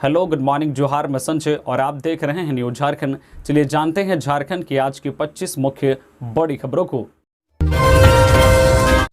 Hello, good morning, जोहार, मैं संजय और आप देख रहे हैं न्यूज झारखंड। चलिए जानते हैं झारखंड की आज की 25 मुख्य बड़ी खबरों को।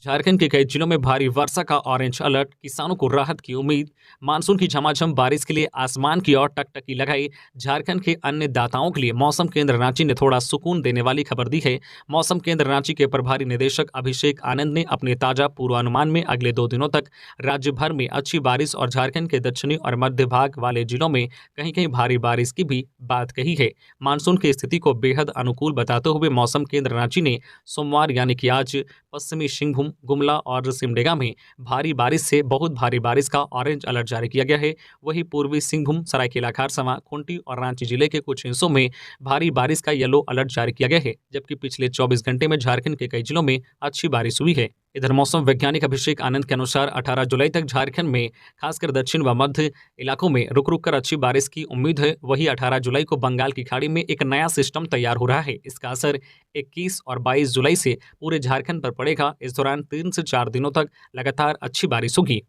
झारखंड के कई जिलों में भारी वर्षा का ऑरेंज अलर्ट, किसानों को राहत की उम्मीद। मानसून की झमाझम बारिश के लिए आसमान की ओर टकटकी लगाई। झारखंड के अन्य दाताओं के लिए मौसम केंद्र रांची ने थोड़ा सुकून देने वाली खबर दी है। मौसम केंद्र रांची के प्रभारी निदेशक अभिषेक आनंद ने अपने ताजा पूर्वानुमान में अगले 2 दिनों तक राज्य भर में अच्छी बारिश और झारखंड के दक्षिणी और मध्य भाग वाले जिलों में कहीं कहीं भारी बारिश की भी बात कही है। मानसून की स्थिति को बेहद अनुकूल बताते हुए मौसम केंद्र रांची ने सोमवार यानी कि आज पश्चिमी सिंहभूम, गुमला और सिमडेगा में भारी बारिश से बहुत भारी बारिश का ऑरेंज अलर्ट जारी किया गया है। वहीं पूर्वी सिंहभूम, सरायकेला खरसावां, खूंटी और रांची जिले के कुछ हिस्सों में भारी बारिश का येलो अलर्ट जारी किया गया है, जबकि पिछले 24 घंटे में झारखंड के कई जिलों में अच्छी बारिश हुई है। इधर मौसम वैज्ञानिक अभिषेक आनंद के अनुसार 18 जुलाई तक झारखंड में खासकर दक्षिण व मध्य इलाकों में रुक रुक कर अच्छी बारिश की उम्मीद है। वहीं 18 जुलाई को बंगाल की खाड़ी में एक नया सिस्टम तैयार हो रहा है। इसका असर 21 और 22 जुलाई से पूरे झारखंड पर पड़ेगा। इस दौरान 3 से 4 दिनों तक लगातार अच्छी बारिश होगी।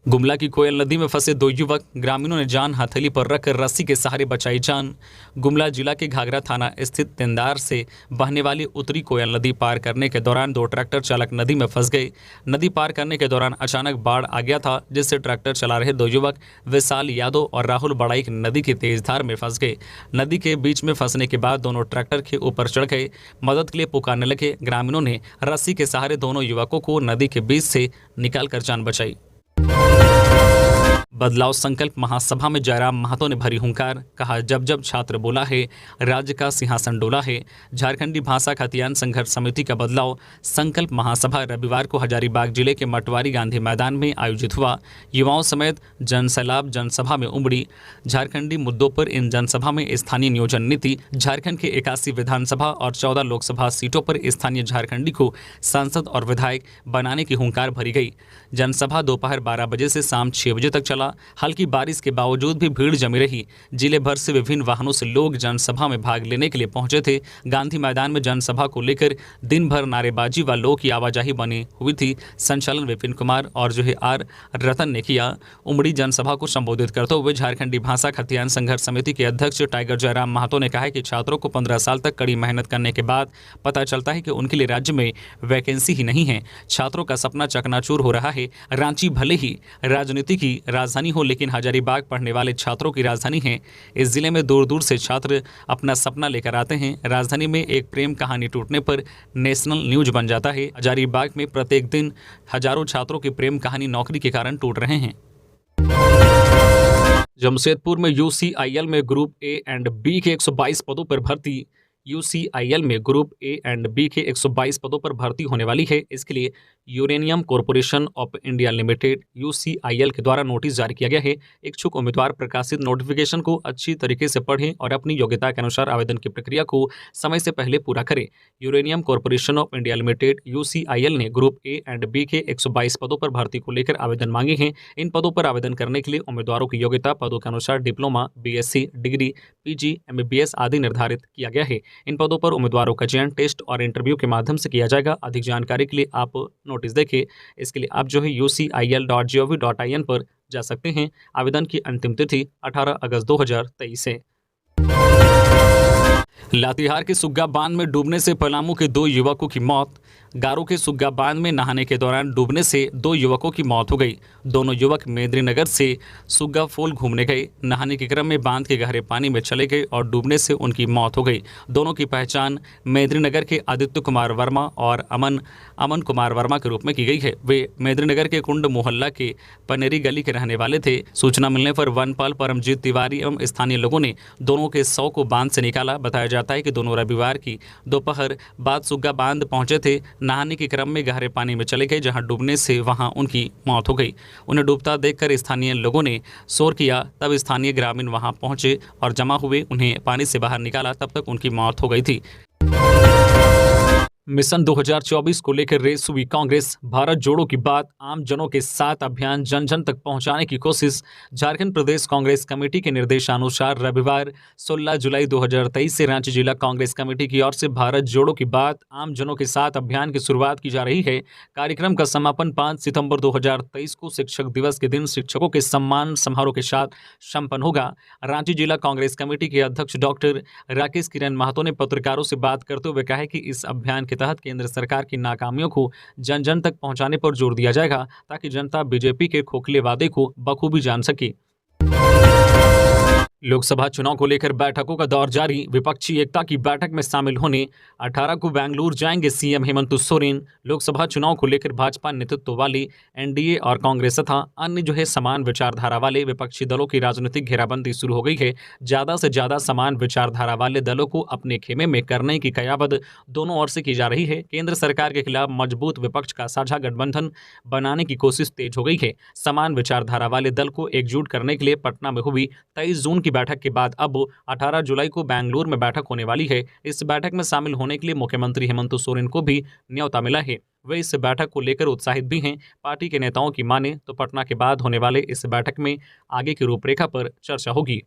गुमला की कोयल नदी में फंसे 2 युवक, ग्रामीणों ने जान हथेली पर रखकर रस्सी के सहारे बचाई जान। गुमला जिला के घाघरा थाना स्थित तेंदार से बहने वाली उत्तरी कोयल नदी पार करने के दौरान 2 ट्रैक्टर चालक नदी में फंस गए। नदी पार करने के दौरान अचानक बाढ़ आ गया था, जिससे ट्रैक्टर चला रहे 2 युवक विशाल यादव और राहुल बड़ाइक नदी की तेज धार में फंस गए। नदी के बीच में फंसने के बाद दोनों ट्रैक्टर के ऊपर चढ़ गए। मदद के लिए पुकारने लगे। ग्रामीणों ने रस्सी के सहारे दोनों युवकों को नदी के बीच से निकालकर जान बचाई। बदलाव संकल्प महासभा में जयराम महतो ने भरी हुंकार, कहा जब जब छात्र बोला है राज्य का सिंहासन डोला है। झारखंडी भाषा खतियान संघर्ष समिति का बदलाव संकल्प महासभा रविवार को हजारीबाग जिले के मटवारी गांधी मैदान में आयोजित हुआ। युवाओं समेत जनसैलाब जनसभा में उमड़ी। झारखंडी मुद्दों पर इन जनसभा में स्थानीय नियोजन नीति, झारखंड के 81 विधानसभा और 14 लोकसभा सीटों पर स्थानीय झारखंडी को सांसद और विधायक बनाने की हुंकार भरी गई। जनसभा दोपहर 12 बजे से शाम 6 बजे तक चला। हल्की बारिश के बावजूद भी भीड़ जमी रही। जिले भर से विभिन्न वाहनों से लोग जनसभा में भाग लेने के लिए पहुंचे थे। गांधी मैदान में जनसभा को लेकर दिन भर नारेबाजी व लोग की आवाजाही बनी हुई थी। संचालन विपिन कुमार और आर रतन ने किया। उमड़ी जनसभा को संबोधित करते हुए झारखंडी भाषा खतियान संघर्ष समिति के अध्यक्ष टाइगर जयराम महतो ने कहा कि छात्रों को 15 साल तक कड़ी मेहनत करने के बाद पता चलता है कि उनके लिए राज्य में वैकेंसी ही नहीं है। छात्रों का सपना चकनाचूर हो रहा है। रांची भले ही राजनीति की राजधानी हो, लेकिन हजारीबाग पढ़ने वाले छात्रों की राजधानी है। इस जिले में दूर दूर से छात्र अपना सपना लेकर आते हैं। राजधानी में एक प्रेम कहानी टूटने पर नेशनल न्यूज बन जाता है। हजारीबाग में प्रत्येक दिन हजारों छात्रों की प्रेम कहानी नौकरी के कारण टूट रहे हैं। जमशेदपुर में यूसीआईएल में ग्रुप ए एंड बी के 122 पदों पर भर्ती। यूसीआईएल में ग्रुप ए एंड बी के 122 पदों पर भर्ती होने वाली है। इसके लिए uranium corporation of India limited UCIL के द्वारा नोटिस जारी किया गया है। इच्छुक उम्मीदवार प्रकाशित नोटिफिकेशन को अच्छी तरीके से पढ़ें और अपनी योग्यता के अनुसार आवेदन की प्रक्रिया को समय से पहले पूरा करें। Uranium corporation of India limited UCIL ने ग्रुप ए एंड बी के 122 पदों पर भर्ती को लेकर आवेदन मांगे हैं। इन पदों पर आवेदन करने के लिए उम्मीदवारों की योग्यता पदों के अनुसार diploma, BSc degree, PG, MBBS आदि निर्धारित किया गया है। इन पदों पर उम्मीदवारों का चयन टेस्ट और इंटरव्यू के माध्यम से किया जाएगा। अधिक जानकारी के लिए आप नोटिस देखें। इसके लिए आप ucil.gov.in पर जा सकते हैं। आवेदन की अंतिम तिथि 18 अगस्त 2023 है। लातेहार के सुग्गा बांध में डूबने से पलामू के 2 युवकों की मौत। गारो के सुग्गा बांध में नहाने के दौरान डूबने से 2 युवकों की मौत हो गई। दोनों युवक मेदिनीनगर से सुग्गा फॉल घूमने गए। नहाने के क्रम में बांध के गहरे पानी में चले गए और डूबने से उनकी मौत हो गई। दोनों की पहचान मेदिनीनगर के आदित्य कुमार वर्मा और अमन कुमार वर्मा के रूप में की गई है। वे मेदिनीनगर के कुंड मोहल्ला के पनेरी गली के रहने वाले थे। सूचना मिलने पर वनपाल परमजीत तिवारी एवं स्थानीय लोगों ने दोनों के शव को बांध से निकाला। बताया जाता है कि दोनों रविवार की दोपहर बाद सुग्गा बांध पहुंचे थे। नहाने के क्रम में गहरे पानी में चले गए, जहां डूबने से वहां उनकी मौत हो गई। उन्हें डूबता देखकर स्थानीय लोगों ने शोर किया। तब स्थानीय ग्रामीण वहां पहुंचे और जमा हुए उन्हें पानी से बाहर निकाला। तब तक उनकी मौत हो गई थी। मिशन 2024 को लेकर रेस हुई कांग्रेस। भारत जोड़ो की बात, आम जनों के साथ अभियान जन जन तक पहुंचाने की कोशिश। झारखंड प्रदेश कांग्रेस कमेटी के निर्देशानुसार रविवार 16 जुलाई 2023 से रांची जिला कांग्रेस कमेटी की ओर से भारत जोड़ो की बात, आम जनों के साथ अभियान की शुरुआत की जा रही है। कार्यक्रम का समापन 5 सितंबर 2023 को शिक्षक दिवस के दिन शिक्षकों के सम्मान समारोह के साथ संपन्न होगा। रांची जिला कांग्रेस कमेटी के अध्यक्ष डॉक्टर राकेश किरण महतो ने पत्रकारों से बात करते हुए कहा कि इस अभियान के तहत केंद्र सरकार की नाकामियों को जन जन तक पहुंचाने पर जोर दिया जाएगा ताकि जनता बीजेपी के खोखले वादे को बखूबी जान सके। लोकसभा चुनाव को लेकर बैठकों का दौर जारी। विपक्षी एकता की बैठक में शामिल होने 18 को बेंगलुरु जाएंगे सीएम हेमंत सोरेन। लोकसभा चुनाव को लेकर भाजपा नेतृत्व वाली एनडीए और कांग्रेस तथा अन्य समान विचारधारा वाले विपक्षी दलों की राजनीतिक घेराबंदी शुरू हो गई है। ज्यादा से ज्यादा समान विचारधारा वाले दलों को अपने खेमे में करने की कयावत दोनों ओर से की जा रही है। केंद्र सरकार के खिलाफ मजबूत विपक्ष का साझा गठबंधन बनाने की कोशिश तेज हो गई है। समान विचारधारा वाले दल को एकजुट करने के लिए पटना में हुई 23 जून की बैठक के बाद अब 18 जुलाई को बेंगलुरु में बैठक होने वाली है। इस बैठक में शामिल होने के लिए मुख्यमंत्री हेमंत सोरेन को भी न्योता मिला है। वे इस बैठक को लेकर उत्साहित भी हैं। पार्टी के नेताओं की माने तो पटना के बाद होने वाले इस बैठक में आगे की रूपरेखा पर चर्चा होगी।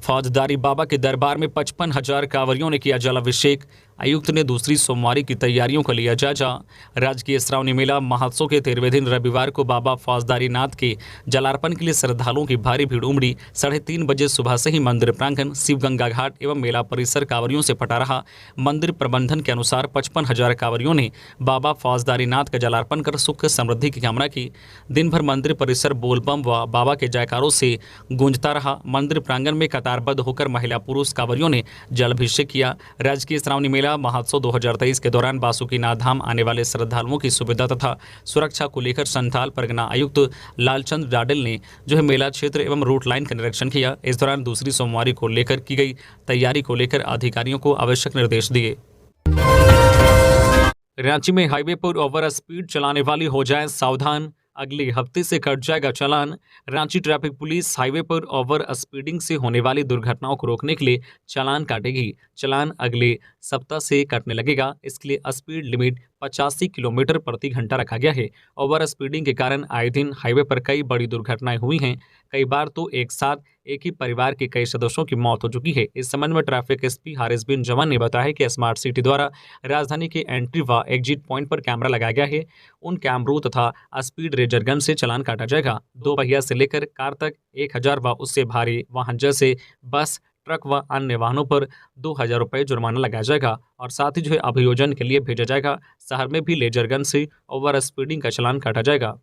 फौजदारी बाबा के दरबार में 55,000 कांवरियों ने किया जलाभिषेक। आयुक्त ने दूसरी सोमवारी की तैयारियों का लिया जायजा। राजकीय श्रावणी मेला महोत्सव के 13वें दिन रविवार को बाबा फौजदारी नाथ के जलार्पण के लिए श्रद्धालुओं की भारी भीड़ उमड़ी। 3:30 बजे सुबह से ही मंदिर प्रांगण, शिवगंगा घाट एवं मेला परिसर कांवरियों से फटा रहा। मंदिर प्रबंधन के अनुसार 55,000 कांवरियों ने बाबा फौजदारी नाथ का जलार्पण कर सुख समृद्धि की कामना की। दिन भर मंदिर परिसर बोलबम व बाबा के जयकारों से गूंजता रहा। मंदिर प्रांगण में कतारबद्ध होकर महिला पुरुष कांवरियों ने जलाभिषेक किया। राजकीय श्रावणी मेला महोत्सव 2023 के दौरान बासुकीनाथ धाम आने वाले श्रद्धालुओं की सुविधा तथा सुरक्षा को लेकर संथाल परगना आयुक्त लालचंद डाडेल ने मेला क्षेत्र एवं रूट लाइन का निरीक्षण किया। इस दौरान दूसरी सोमवारी को लेकर की गई तैयारी को लेकर अधिकारियों को आवश्यक निर्देश दिए। रांची में हाईवे पर ओवर स्पीड चलाने वाले हो जाएं सावधान, अगले हफ्ते से कट जाएगा चालान। रांची ट्रैफिक पुलिस हाईवे पर ओवर स्पीडिंग से होने वाली दुर्घटनाओं को रोकने के लिए चालान काटेगी। चालान अगले सप्ताह से कटने लगेगा। इसके लिए स्पीड लिमिट 85 किलोमीटर प्रति घंटा रखा गया है। ओवर स्पीडिंग के कारण आए दिन हाईवे पर कई बड़ी दुर्घटनाएं हुई हैं। कई बार तो एक साथ एक ही परिवार के कई सदस्यों की मौत हो चुकी है। इस संबंध में ट्रैफिक एसपी हारिस बिन जमान ने बताया कि स्मार्ट सिटी द्वारा राजधानी के एंट्री व एग्जिट पॉइंट पर कैमरा लगाया गया है। उन कैमरों तथा स्पीड रेजर गन से चालान काटा जाएगा। 2 पहिया से लेकर कार तक 1000 व उससे भारी वाहन जैसे बस, ट्रक व अन्य वाहनों पर 2000 रुपये जुर्माना लगाया जाएगा और साथ ही अभियोजन के लिए भेजा जाएगा। शहर में भी लेजर गन से ओवर स्पीडिंग का चालान काटा जाएगा।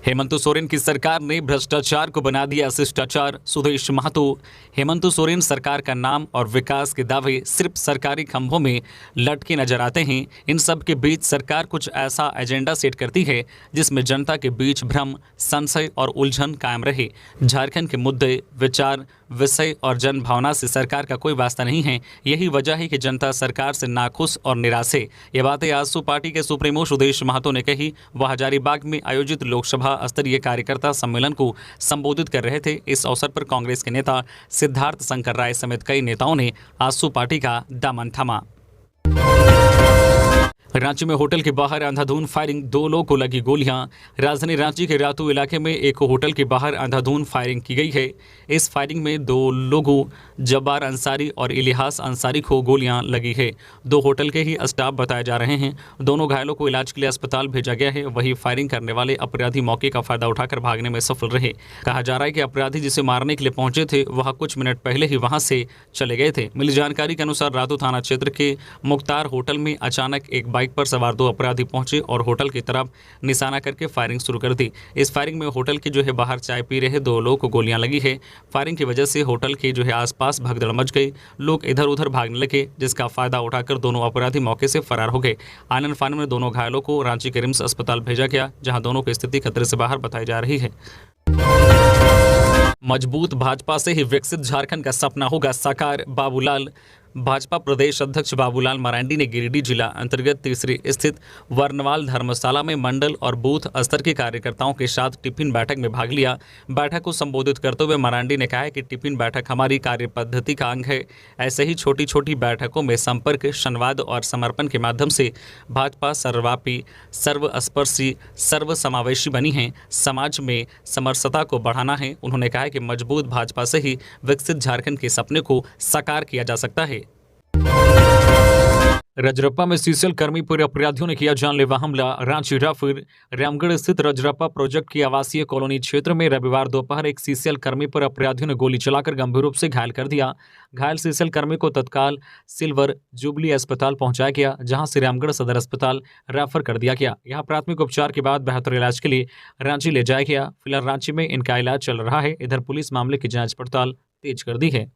हेमंत सोरेन की सरकार ने भ्रष्टाचार को बना दिया शिष्टाचार, सुदेश महतो। हेमंत सोरेन सरकार का नाम और विकास के दावे सिर्फ सरकारी खंभों में लटके नजर आते हैं। इन सब के बीच सरकार कुछ ऐसा एजेंडा सेट करती है जिसमें जनता के बीच भ्रम, संशय और उलझन कायम रहे। झारखंड के मुद्दे, विचार, विषय और जन भावना से सरकार का कोई वास्ता नहीं है। यही वजह है कि जनता सरकार से नाखुश और निराश है। ये बातें आजसू पार्टी के सुप्रीमो सुदेश महतो ने कही। वह हजारीबाग में आयोजित लोकसभा स्तरीय कार्यकर्ता सम्मेलन को संबोधित कर रहे थे। इस अवसर पर कांग्रेस के नेता सिद्धार्थ शंकर राय समेत कई नेताओं ने आजसू पार्टी का दामन थामा। रांची में होटल के बाहर अंधाधुंध फायरिंग, 2 लोगों को लगी गोलियां। राजधानी रांची के रातू इलाके में एक होटल के बाहर अंधाधुंध फायरिंग की गई है। इस फायरिंग में 2 लोगों, जब्बार अंसारी और इलिहास अंसारी को गोलियां लगी है। 2 होटल के ही स्टाफ बताए जा रहे हैं। दोनों घायलों को इलाज के लिए अस्पताल भेजा गया है। वहीं फायरिंग करने वाले अपराधी मौके का फायदा उठाकर भागने में सफल रहे। कहा जा रहा है कि अपराधी जिसे मारने के लिए पहुंचे थे वह कुछ मिनट पहले ही वहां से चले गए थे। मिली जानकारी के अनुसार रातू थाना क्षेत्र के मुख्तार होटल में अचानक एक बाइक पर सवार 2 अपराधी पहुंचे और होटल की तरफ निशाना करके फायरिंग शुरू कर दी। इस फायरिंग में होटल के बाहर चाय पी रहे 2 लोगों को गोलियां लगी है। फायरिंग की वजह से होटल के आसपास भगदड़ मच गई। लोग इधर उधर भागने लगे, जिसका फायदा उठाकर दोनों अपराधी मौके से फरार हो गए। आनन फानन में दोनों घायलों को रांची के रिम्स अस्पताल भेजा गया, जहां दोनों की स्थिति खतरे से बाहर बताई जा रही है। मजबूत भाजपा से ही विकसित झारखंड का सपना होगा साकार, बाबूलाल। भाजपा प्रदेश अध्यक्ष बाबूलाल मरांडी ने गिरिडीह जिला अंतर्गत तीसरी स्थित वर्णवाल धर्मशाला में मंडल और बूथ स्तर के कार्यकर्ताओं के साथ टिफिन बैठक में भाग लिया। बैठक को संबोधित करते हुए मरांडी ने कहा कि टिफिन बैठक हमारी कार्य पद्धति का अंग है। ऐसे ही छोटी छोटी बैठकों में संपर्क, संवाद और समर्पण के माध्यम से भाजपा सर्वव्यापी, सर्वस्पर्शी, सर्वसमावेशी बनी है। समाज में समरसता को बढ़ाना है। उन्होंने कहा कि मजबूत भाजपा से ही विकसित झारखंड के सपने को साकार किया जा सकता है। रजरप्पा में सीसीएल कर्मी पर अपराधियों ने किया जानलेवा हमला। रांची राफिर रामगढ़ स्थित रजरप्पा प्रोजेक्ट की आवासीय कॉलोनी क्षेत्र में रविवार दोपहर एक सीसीएल कर्मी पर अपराधियों ने गोली चलाकर गंभीर रूप से घायल कर दिया। घायल सीसीएल कर्मी को तत्काल सिल्वर जुबली अस्पताल पहुंचाया गया, जहां से रामगढ़ सदर अस्पताल रेफर कर दिया गया। यहां प्राथमिक उपचार के बाद बेहतर इलाज के लिए रांची ले जाया गया। फिलहाल रांची में इनका इलाज चल रहा है। इधर पुलिस मामले की जाँच पड़ताल तेज कर दी है।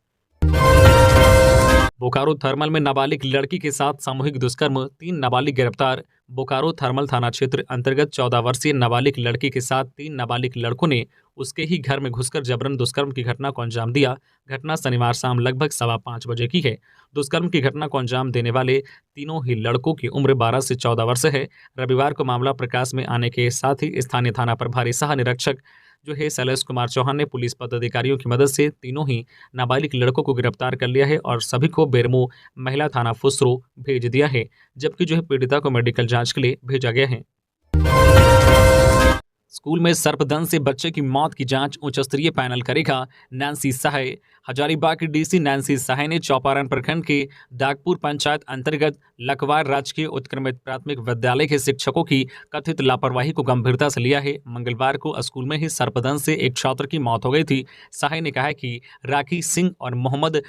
बोकारो थर्मल में नाबालिग लड़की के साथ सामूहिक दुष्कर्म, 3 नाबालिग गिरफ्तार। बोकारो थर्मल थाना क्षेत्र अंतर्गत 14 वर्षीय नाबालिग लड़की के साथ 3 नाबालिग लड़कों ने उसके ही घर में घुसकर जबरन दुष्कर्म की घटना को अंजाम दिया। घटना शनिवार शाम लगभग 5:15 बजे की है। दुष्कर्म की घटना को अंजाम देने वाले तीनों ही लड़कों की उम्र 12 से 14 वर्ष है। रविवार को मामला प्रकाश में आने के साथ ही स्थानीय थाना प्रभारी सह निरीक्षक शैलेश कुमार चौहान ने पुलिस पदाधिकारियों की मदद से तीनों ही नाबालिग लड़कों को गिरफ्तार कर लिया है और सभी को बेरमो महिला थाना फुसरो भेज दिया है, जबकि पीड़िता को मेडिकल जांच के लिए भेजा गया है। स्कूल में सर्पदंश से बच्चे की मौत की जांच उच्च स्तरीय पैनल करेगा। नैन्सी सहाय। हजारीबाग की डीसी नैन्सी सहाय ने चौपारण प्रखंड के दागपुर पंचायत अंतर्गत लखवार राजकीय उत्क्रमित प्राथमिक विद्यालय के शिक्षकों की कथित लापरवाही को गंभीरता से लिया है। मंगलवार को स्कूल में ही सर्पदंश से एक छात्र की मौत हो गई थी। सहाय ने कहा कि राखी सिंह और मोहम्मद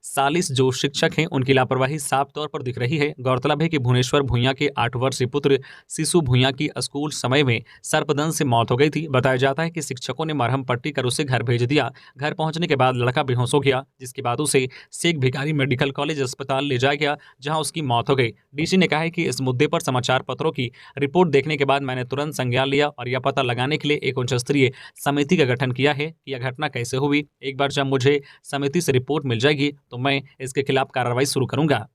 सालिस जो शिक्षक हैं, उनकी लापरवाही साफ तौर पर दिख रही है। गौरतलब है कि भुवनेश्वर भूंया के 8 वर्षीय पुत्र शिशु भूंया की स्कूल समय में सर्पदंश से मौत हो गई थी। बताया जाता है कि शिक्षकों ने मरहम पट्टी कर उसे घर भेज दिया। घर पहुंचने के बाद लड़का बेहोश हो गया, जिसके बाद उसे शेख भिखारी मेडिकल कॉलेज अस्पताल ले जाया गया, जहां उसकी मौत हो गई। डीसी ने कहा है कि इस मुद्दे पर समाचार पत्रों की रिपोर्ट देखने के बाद मैंने तुरंत संज्ञान लिया और यह पता लगाने के लिए एक उच्च स्तरीय समिति का गठन किया है कि यह घटना कैसे हुई। एक बार जब मुझे समिति से रिपोर्ट मिल जाएगी तो मैं इसके खिलाफ कार्रवाई शुरू करूंगा।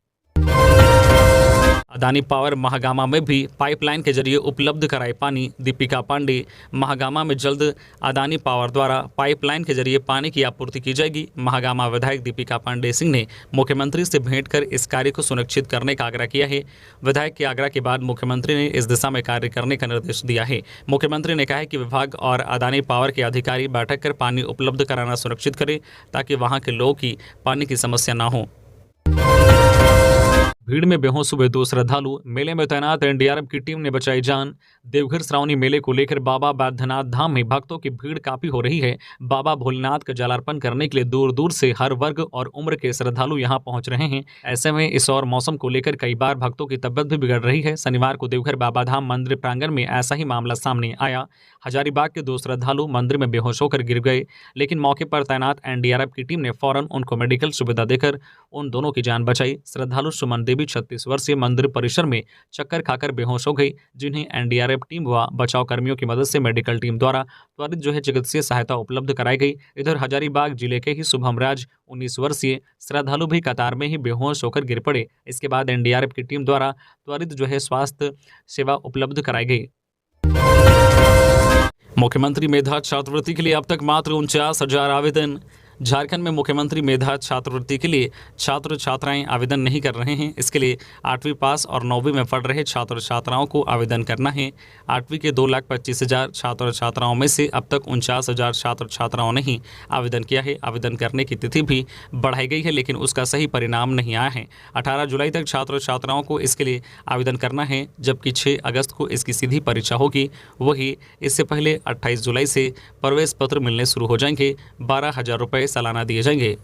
अदानी पावर महागामा में भी पाइपलाइन के जरिए उपलब्ध कराए पानी। दीपिका पांडे। महागामा में जल्द अदानी पावर द्वारा पाइपलाइन के जरिए पानी की आपूर्ति की जाएगी। महागामा विधायक दीपिका पांडे सिंह ने मुख्यमंत्री से भेंट कर इस कार्य को सुनिश्चित करने का आग्रह किया है। विधायक के आग्रह के बाद मुख्यमंत्री ने इस दिशा में कार्य करने का निर्देश दिया है। मुख्यमंत्री ने कहा है कि विभाग और अदानी पावर के अधिकारी बैठक कर पानी उपलब्ध कराना सुनिश्चित करें ताकि वहां के लोगों की पानी की समस्या न हो। भीड़ में बेहोश हुए 2 श्रद्धालु। मेले में तैनात एनडीआरएफ की टीम ने बचाई जान। देवघर श्रावणी मेले को लेकर बाबा बैद्यनाथ धाम में भक्तों की भीड़ काफी हो रही है। बाबा भोलेनाथ का जलार्पण करने के लिए दूर दूर से हर वर्ग और उम्र के श्रद्धालु यहां पहुंच रहे हैं। ऐसे में इस और मौसम को लेकर कई बार भक्तों की तबियत भी बिगड़ रही है। शनिवार को देवघर बाबा धाम मंदिर प्रांगण में ऐसा ही मामला सामने आया। हजारीबाग के 2 श्रद्धालु मंदिर में बेहोश होकर गिर गए, लेकिन मौके पर तैनात एनडीआरएफ की टीम ने फौरन उनको मेडिकल सुविधा देकर उन दोनों की जान बचाई। श्रद्धालु सुमन देवी 36 वर्षीय मंदिर परिसर में चक्कर खाकर बेहोश हो गई, जिन्हें एनडीआरएफ टीम व बचाव कर्मियों की मदद से मेडिकल टीम द्वारा त्वरित चिकित्सीय सहायता उपलब्ध कराई गई। इधर हजारीबाग जिले के ही शुभम राज 19 वर्षीय श्रद्धालु भी कतार में ही बेहोश होकर गिर पड़े। इसके बाद एनडीआरएफ की टीम द्वारा त्वरित स्वास्थ्य सेवा उपलब्ध कराई गई। मुख्यमंत्री मेधा छात्रवृत्ति के लिए अब तक मात्र 49,000 आवेदन। झारखंड में मुख्यमंत्री मेधा छात्रवृत्ति के लिए छात्र छात्राएं आवेदन नहीं कर रहे हैं। इसके लिए 8वीं पास और 9वीं में पढ़ रहे छात्र छात्राओं को आवेदन करना है। 8वीं के 2,25,000 छात्र छात्राओं में से अब तक 49,000 छात्र छात्राओं ने ही आवेदन किया है। आवेदन करने की तिथि भी बढ़ाई गई है, लेकिन उसका सही परिणाम नहीं आया है। 18 जुलाई तक छात्र छात्राओं को इसके लिए आवेदन करना है, जबकि 6 अगस्त को इसकी सीधी परीक्षा होगी। वही इससे पहले 28 जुलाई से प्रवेश पत्र मिलने शुरू हो जाएंगे। 12,000 रुपये सालाना दिए जाएंगे।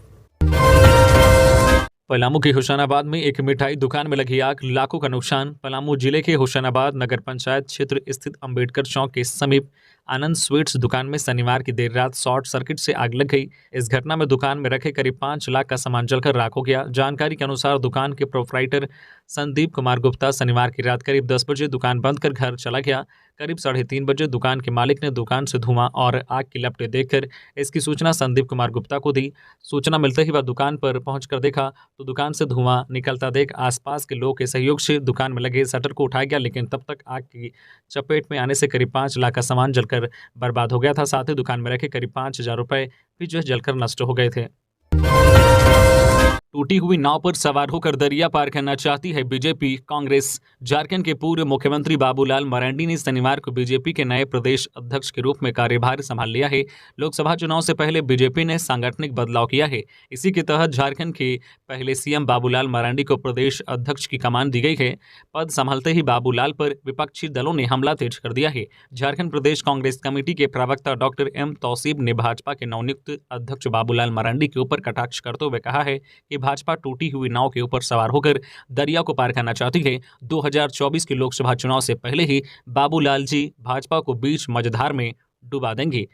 पलामू के होशंगाबाद में एक मिठाई दुकान में लगी आग, लाखों का नुकसान। पलामू जिले के होशंगाबाद नगर पंचायत क्षेत्र स्थित अंबेडकर चौक के समीप आनंद स्वीट्स दुकान में शनिवार की देर रात शॉर्ट सर्किट से आग लग गई। इस घटना में दुकान में रखे करीब 5 लाख का सामान जलकर राख हो गया। जानकारी के अनुसार दुकान के प्रोप्राइटर संदीप कुमार गुप्ता शनिवार की रात करीब 10 बजे दुकान बंद कर घर चला गया। करीब 3:30 बजे दुकान के मालिक ने दुकान से धुआं और आग की लपटें देखकर इसकी सूचना संदीप कुमार गुप्ता को दी। सूचना मिलते ही वह दुकान पर पहुंचकर देखा तो दुकान से धुआं निकलता देख आसपास के लोगों के सहयोग से दुकान में लगे शटर को उठाया गया, लेकिन तब तक आग की चपेट में आने से करीब 5 लाख का सामान जलकर बर्बाद हो गया था। साथ ही दुकान में रखे करीब 5,000 रुपए भी जलकर नष्ट हो गए थे। टूटी हुई नाव पर सवार होकर दरिया पार करना चाहती है बीजेपी कांग्रेस। झारखंड के पूर्व मुख्यमंत्री बाबूलाल मरांडी ने शनिवार को बीजेपी के नए प्रदेश अध्यक्ष के रूप में कार्यभार संभाल लिया है। लोकसभा चुनाव से पहले बीजेपी ने सांगठनिक बदलाव किया है। इसी के तहत झारखंड के पहले सीएम बाबूलाल मरांडी को प्रदेश अध्यक्ष की कमान दी गई है। पद संभालते ही बाबूलाल पर विपक्षी दलों ने हमला तेज कर दिया है। झारखंड प्रदेश कांग्रेस कमेटी के प्रवक्ता डॉक्टर एम तौसीब ने भाजपा के नवनियुक्त अध्यक्ष बाबूलाल मरांडी के ऊपर कटाक्ष करते हुए कहा है कि भाजपा टूटी हुई नाव के ऊपर सवार होकर दरिया को पार करना चाहती है। 2024 के लोकसभा चुनाव से पहले ही बाबूलाल जी भाजपा को बीच मझधार में डुबा देंगे।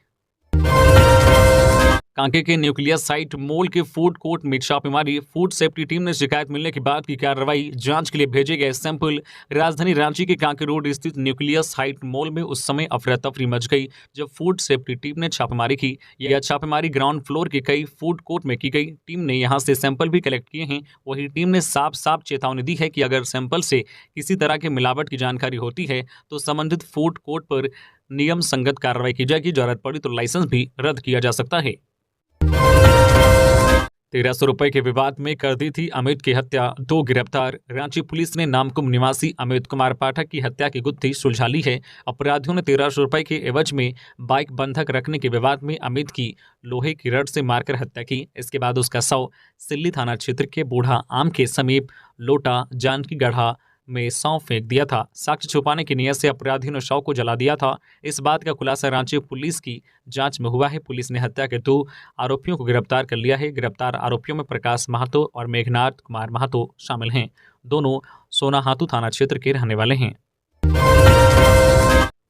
कांके के न्यूक्लियस साइट मॉल के फूड कोर्ट में छापेमारी। फूड सेफ्टी टीम ने शिकायत मिलने के बाद की कार्रवाई। जांच के लिए भेजे गए सैंपल। राजधानी रांची के कांके रोड स्थित न्यूक्लियस साइट मॉल में उस समय अफरा तफरी मच गई जब फूड सेफ्टी टीम ने छापेमारी की। यह छापेमारी ग्राउंड फ्लोर के कई फूड कोर्ट में की गई। टीम ने यहां से सैंपल भी कलेक्ट किए हैं। वहीं टीम ने साफ साफ चेतावनी दी है कि अगर सैंपल से किसी तरह के मिलावट की जानकारी होती है तो संबंधित फूड कोर्ट पर नियम संगत कार्रवाई की जाएगी। जरूरत पड़ी तो लाइसेंस भी रद्द किया जा सकता है। 1300 रुपए के विवाद में कर दी थी अमित की हत्या, 2 गिरफ्तार। रांची पुलिस ने नामकुम निवासी अमित कुमार पाठक की हत्या की गुत्थी सुलझा ली है। अपराधियों ने 1300 रुपए के एवज में बाइक बंधक रखने के विवाद में अमित की लोहे की रड से मारकर हत्या की। इसके बाद उसका शव सिल्ली थाना क्षेत्र के बूढ़ा आम के समीप लोटा जानकी गढ़ा में शव फेंक दिया था। साक्ष्य छुपाने की नियत से अपराधियों ने शव को जला दिया था। इस बात का खुलासा रांची पुलिस की जांच में हुआ है। पुलिस ने हत्या के 2 आरोपियों को गिरफ्तार कर लिया है। गिरफ्तार आरोपियों में प्रकाश महतो और मेघनाथ कुमार महतो शामिल हैं। दोनों सोनाहातू थाना क्षेत्र के रहने वाले हैं।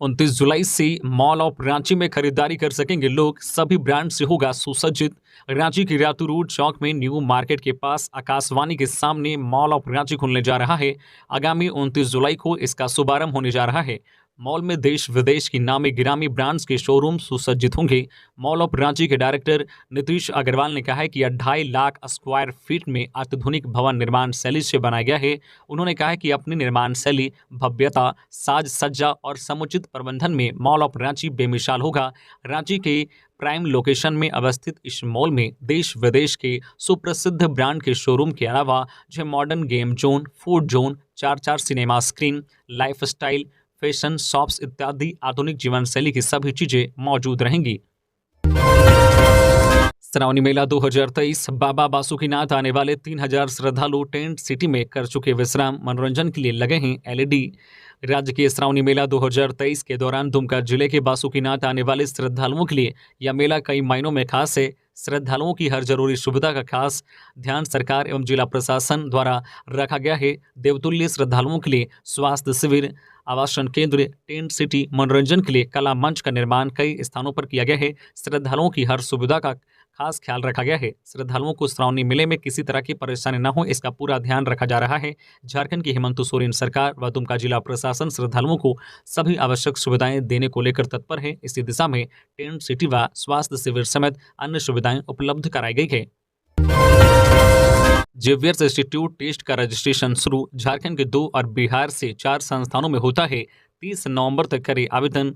29 जुलाई से मॉल ऑफ रांची में खरीदारी कर सकेंगे लोग। सभी ब्रांड से होगा सुसज्जित। रांची की रातू रोड चौक में न्यू मार्केट के पास आकाशवाणी के सामने मॉल ऑफ रांची खुलने जा रहा है। आगामी 29 जुलाई को इसका शुभारंभ होने जा रहा है। मॉल में देश विदेश की नामी गिरामी ब्रांड्स के शोरूम सुसज्जित होंगे। मॉल ऑफ रांची के डायरेक्टर नीतीश अग्रवाल ने कहा है कि यह 2.5 लाख स्क्वायर फीट में अत्याधुनिक भवन निर्माण शैली से बनाया गया है। उन्होंने कहा है कि अपनी निर्माण शैली, भव्यता, साज सज्जा और समुचित प्रबंधन में मॉल ऑफ रांची बेमिसाल होगा। रांची के प्राइम लोकेशन में अवस्थित इस मॉल में देश विदेश के सुप्रसिद्ध ब्रांड के शोरूम के अलावा जो modern game zone, food zone, 4 cinema screen, lifestyle, fashion shops इत्यादि आधुनिक जीवन शैली की सभी चीजें मौजूद रहेंगी। श्रावणी मेला 2023। बाबा बासुकीनाथ आने वाले 3000 श्रद्धालु टेंट सिटी में कर चुके विश्राम। मनोरंजन के लिए लगे हैं एलईडी। राज्य के श्रावणी मेला 2023 के दौरान दुमका जिले के बासुकीनाथ आने वाले श्रद्धालुओं के लिए यह मेला कई मायनों में खास है। श्रद्धालुओं की हर जरूरी सुविधा का खास ध्यान सरकार एवं जिला प्रशासन द्वारा रखा गया है। देवतुल्य श्रद्धालुओं के लिए स्वास्थ्य शिविर, आवासन केंद्र, टेंट सिटी, मनोरंजन के लिए कला मंच का निर्माण कई स्थानों पर किया गया है। श्रद्धालुओं की हर सुविधा का खास ख्याल रखा गया है। श्रद्धालुओं को श्रावणी मेले में किसी तरह की परेशानी न हो, इसका पूरा ध्यान रखा जा रहा है। झारखंड की हेमंत सोरेन सरकार व दुमका जिला प्रशासन श्रद्धालुओं को सभी आवश्यक सुविधाएं देने को लेकर तत्पर है। इसी दिशा में टेंट सिटी व स्वास्थ्य शिविर समेत अन्य सुविधाएं उपलब्ध कराई गई है। जेवियर्स इंस्टीट्यूट टेस्ट का रजिस्ट्रेशन शुरू। झारखंड के 2 और बिहार से 4 संस्थानों में होता है। 30 नवंबर तक करे आवेदन।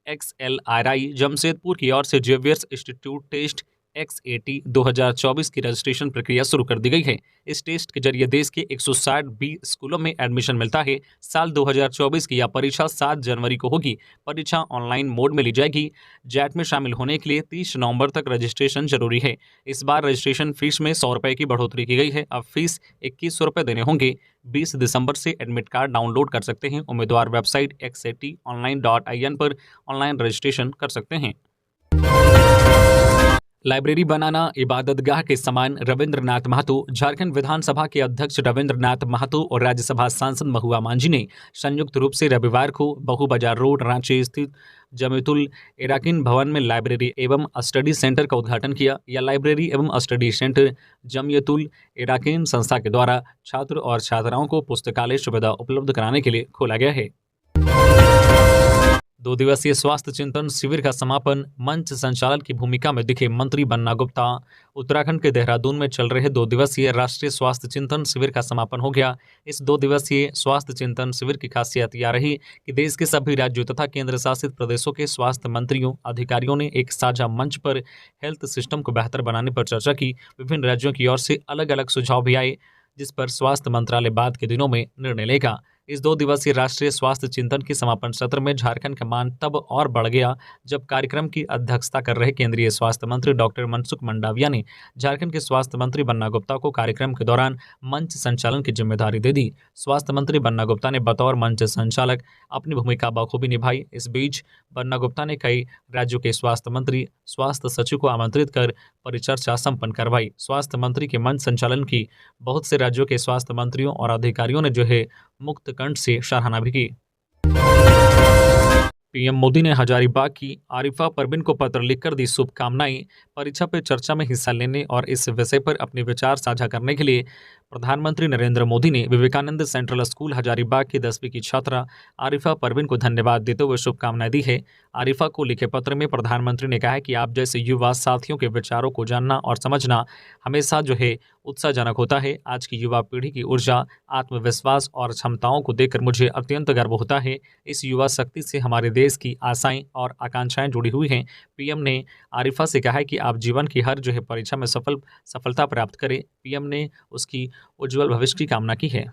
XLRI जमशेदपुर की ओर से जेवियर्स इंस्टीट्यूट टेस्ट XAT 2024 की रजिस्ट्रेशन प्रक्रिया शुरू कर दी गई है। इस टेस्ट के जरिए देश के 160 बी स्कूलों में एडमिशन मिलता है। साल 2024 की यह परीक्षा 7 जनवरी को होगी। परीक्षा ऑनलाइन मोड में ली जाएगी। जैट में शामिल होने के लिए 30 नवंबर तक रजिस्ट्रेशन जरूरी है। इस बार रजिस्ट्रेशन फीस में 100 रुपये की बढ़ोतरी की गई है। अब फीस 2100 रुपये देने होंगे। 20 दिसंबर से एडमिट कार्ड डाउनलोड कर सकते हैं। उम्मीदवार वेबसाइट xatonline.in पर ऑनलाइन रजिस्ट्रेशन कर सकते हैं। लाइब्रेरी बनाना इबादतगाह के समान। रविंद्रनाथ महतो। झारखंड विधानसभा के अध्यक्ष रविंद्रनाथ महतो और राज्यसभा सांसद महुआ मांझी ने संयुक्त रूप से रविवार को बहु बाजार रोड रांची स्थित जमीयतुल इराकीन भवन में लाइब्रेरी एवं स्टडी सेंटर का उद्घाटन किया। यह लाइब्रेरी एवं स्टडी सेंटर जमीयतुल इराकीन संस्था के द्वारा छात्र और छात्राओं को पुस्तकालय सुविधा उपलब्ध कराने के लिए खोला गया है। 2 दिवसीय स्वास्थ्य चिंतन शिविर का समापन मंच संचालन की भूमिका में दिखे मंत्री बन्ना गुप्ता। उत्तराखंड के देहरादून में चल रहे 2 दिवसीय राष्ट्रीय स्वास्थ्य चिंतन शिविर का समापन हो गया। इस 2 दिवसीय स्वास्थ्य चिंतन शिविर की खासियत यह रही कि देश के सभी राज्यों तथा केंद्र शासित प्रदेशों के स्वास्थ्य मंत्रियों अधिकारियों ने एक साझा मंच पर हेल्थ सिस्टम को बेहतर बनाने पर चर्चा की। विभिन्न राज्यों की ओर से अलग अलग सुझाव भी आए, जिस पर स्वास्थ्य मंत्रालय बाद के दिनों में निर्णय लेगा। इस 2 दिवसीय राष्ट्रीय स्वास्थ्य चिंतन के समापन सत्र में झारखंड का मान तब और बढ़ गया जब कार्यक्रम की अध्यक्षता कर रहे केंद्रीय स्वास्थ्य मंत्री डॉक्टर मनसुख मंडाविया ने झारखंड के स्वास्थ्य मंत्री बन्ना गुप्ता को कार्यक्रम के दौरान मंच संचालन की जिम्मेदारी दे दी। स्वास्थ्य मंत्री बन्ना गुप्ता ने बतौर मंच संचालक अपनी भूमिका बखूबी निभाई। इस बीच बन्ना गुप्ता ने कई राज्यों के स्वास्थ्य मंत्री, स्वास्थ्य सचिव को आमंत्रित कर परिचर्चा संपन्न करवाई। स्वास्थ्य मंत्री के मंच संचालन की बहुत से राज्यों के स्वास्थ्य मंत्रियों और अधिकारियों ने जो है मुक्त कंठ से सराहना भी की। पीएम मोदी ने हजारीबाग की आरिफा परवीन को पत्र लिखकर दी शुभकामनाएं। परीक्षा पे चर्चा में हिस्सा लेने और इस विषय पर अपने विचार साझा करने के लिए प्रधानमंत्री नरेंद्र मोदी ने विवेकानंद सेंट्रल स्कूल हजारीबाग की 10वीं की छात्रा आरिफा परवीन को धन्यवाद देते हुए शुभकामनाएं दी है। आरिफा को लिखे पत्र में प्रधानमंत्री ने कहा है कि आप जैसे युवा साथियों के विचारों को जानना और समझना हमेशा जो है उत्साहजनक होता है। आज की युवा पीढ़ी की ऊर्जा, आत्मविश्वास और क्षमताओं को देखकर मुझे अत्यंत गर्व होता है। इस युवा शक्ति से हमारे देश की आशाएं और आकांक्षाएं जुड़ी हुई हैं। पीएम ने आरिफा से कहा है कि आप जीवन की हर जो है परीक्षा में सफलता प्राप्त करें। पीएम ने उसकी उज्जवल भविष्य की कामना की है।